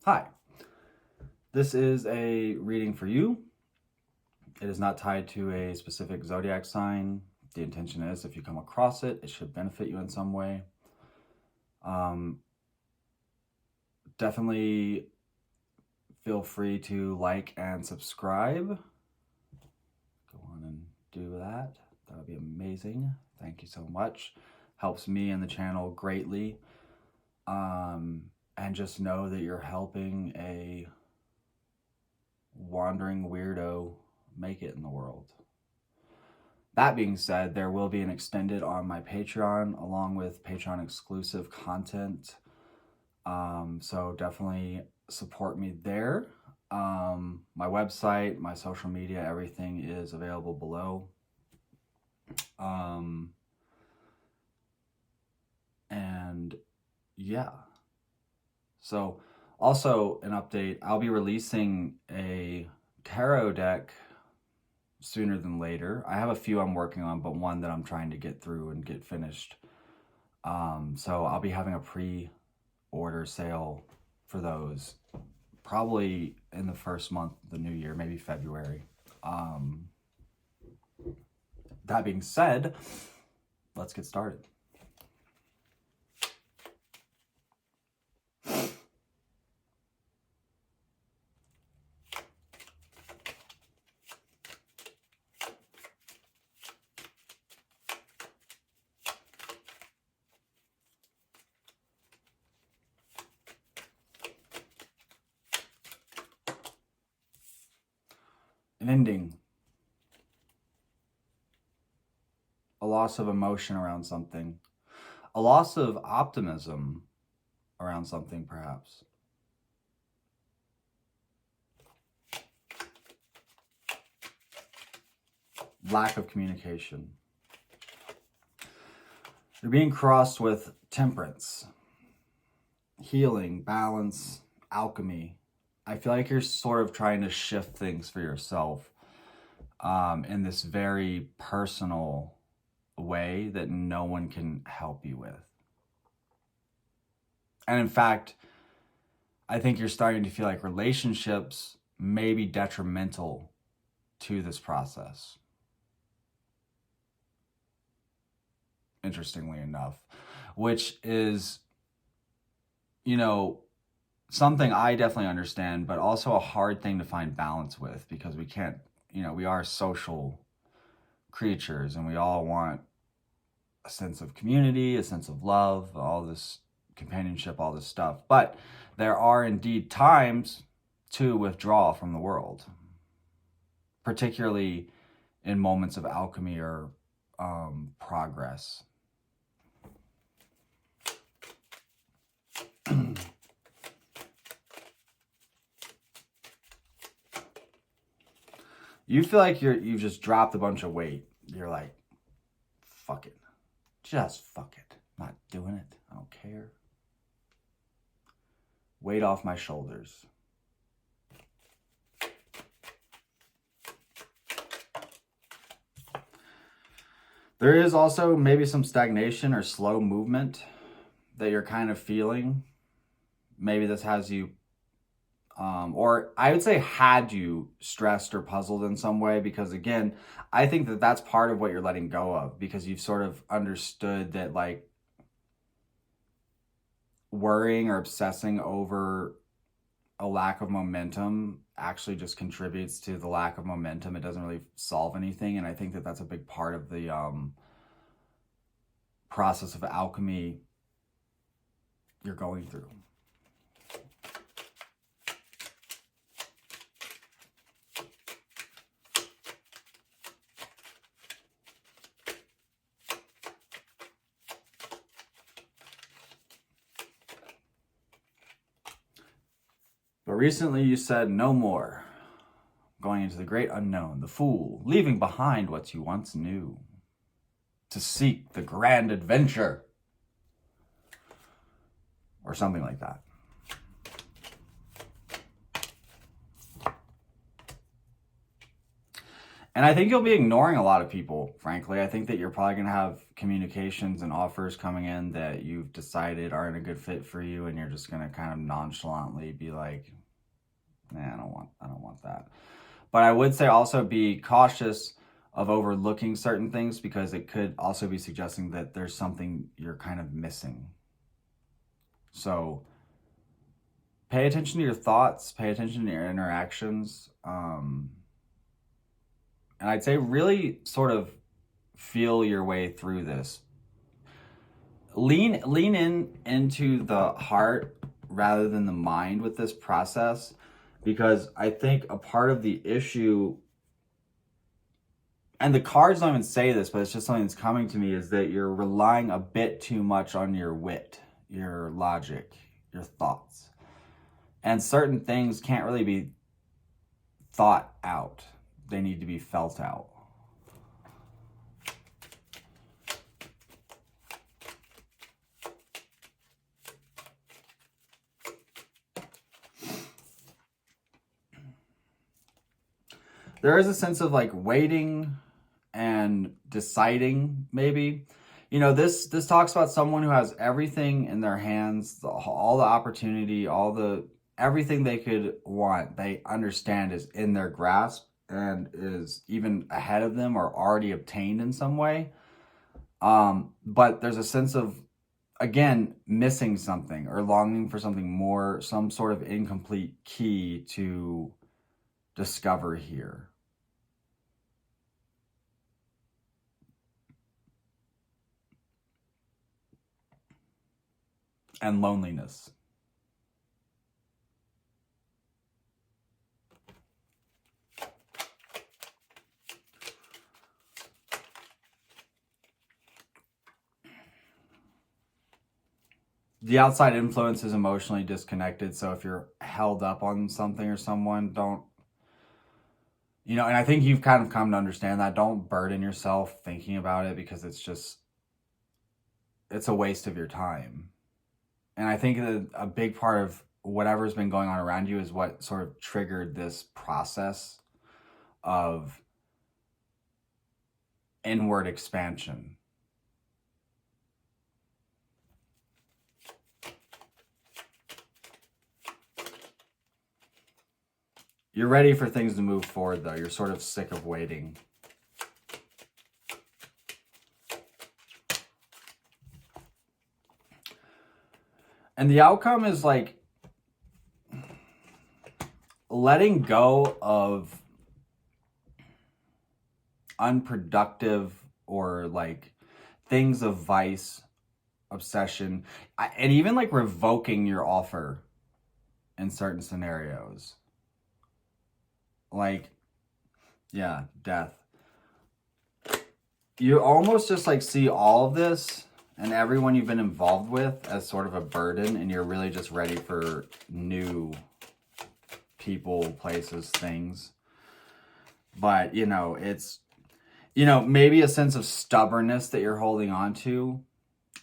Hi, this is a reading for you. It is not tied to a specific zodiac sign. The intention is if you come across it, it should benefit you in some way. Definitely feel free to like and subscribe. Go on and do that. That would be amazing. Thank you so much. Helps me and the channel greatly. And just know that you're helping a wandering weirdo make it in the world. That being said, there will be an extended on my Patreon along with Patreon exclusive content. So definitely support me there. My website, my social media, everything is available below. And yeah. So also an update, I'll be releasing a tarot deck sooner than later. I have a few I'm working on, but one that I'm trying to get through and get finished. So I'll be having a pre-order sale for those probably in the first month of the new year, maybe February. That being said, let's get started. An ending. A loss of emotion around something. A loss of optimism around something, perhaps. Lack of communication. You're being crossed with temperance, healing, balance, alchemy. I feel like you're sort of trying to shift things for yourself in this very personal way that no one can help you with. And in fact, I think you're starting to feel like relationships may be detrimental to this process. Interestingly enough, which is, something I definitely understand, but also a hard thing to find balance with because we can't, we are social creatures and we all want a sense of community, a sense of love, all this companionship, all this stuff. But there are indeed times to withdraw from the world, particularly in moments of alchemy or progress. You feel like you've just dropped a bunch of weight. You're like, fuck it. Just fuck it. I'm not doing it. I don't care. Weight off my shoulders. There is also maybe some stagnation or slow movement that you're kind of feeling. Maybe this has you, or I would say had you stressed or puzzled in some way, because again, I think that that's part of what you're letting go of, because you've sort of understood that like worrying or obsessing over a lack of momentum actually just contributes to the lack of momentum. It doesn't really solve anything. And I think that that's a big part of the process of alchemy you're going through. But recently you said no more. Going into the great unknown, the fool, leaving behind what you once knew, to seek the grand adventure. Or something like that. And I think you'll be ignoring a lot of people, frankly. I think that you're probably going to have communications and offers coming in that you've decided aren't a good fit for you, and you're just going to kind of nonchalantly be like, nah, I don't want that. But I would say also be cautious of overlooking certain things, because it could also be suggesting that there's something you're kind of missing. So pay attention to your thoughts, pay attention to your interactions. And I'd say really sort of feel your way through this. Lean into the heart rather than the mind with this process, because I think a part of the issue, and the cards don't even say this, but it's just something that's coming to me, is that you're relying a bit too much on your wit, your logic, your thoughts. And certain things can't really be thought out. They need to be felt out. There is a sense of like waiting and deciding, maybe. You know, this talks about someone who has everything in their hands, all the opportunity, everything they could want, they understand is in their grasp and is even ahead of them or already obtained in some way. But there's a sense of, again, missing something or longing for something more, some sort of incomplete key to discover here. And loneliness. The outside influence is emotionally disconnected. So if you're held up on something or someone, don't, and I think you've kind of come to understand that. Don't burden yourself thinking about it, because it's a waste of your time. And I think that a big part of whatever's been going on around you is what sort of triggered this process of inward expansion. You're ready for things to move forward, though. You're sort of sick of waiting. And the outcome is like letting go of unproductive or like things of vice, obsession, and even like revoking your offer in certain scenarios. Like, yeah, death. You almost just like see all of this and everyone you've been involved with as sort of a burden, and you're really just ready for new people, places, things. But, it's, maybe a sense of stubbornness that you're holding on to.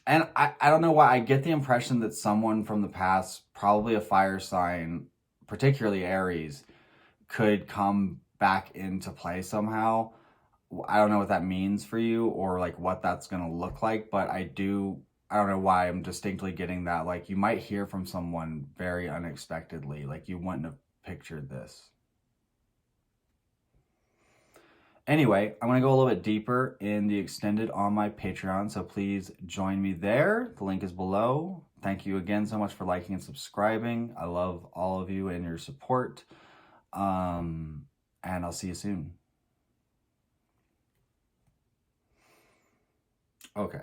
And I don't know why, I get the impression that someone from the past, probably a fire sign, particularly Aries, could come back into play somehow. I don't know what that means for you or like what that's going to look like, but I don't know why I'm distinctly getting that. Like, you might hear from someone very unexpectedly. Like, you wouldn't have pictured this. Anyway, I'm going to go a little bit deeper in the extended on my Patreon, so please join me there. The link is below. Thank you again so much for liking and subscribing. I love all of you and your support. And I'll see you soon. Okay.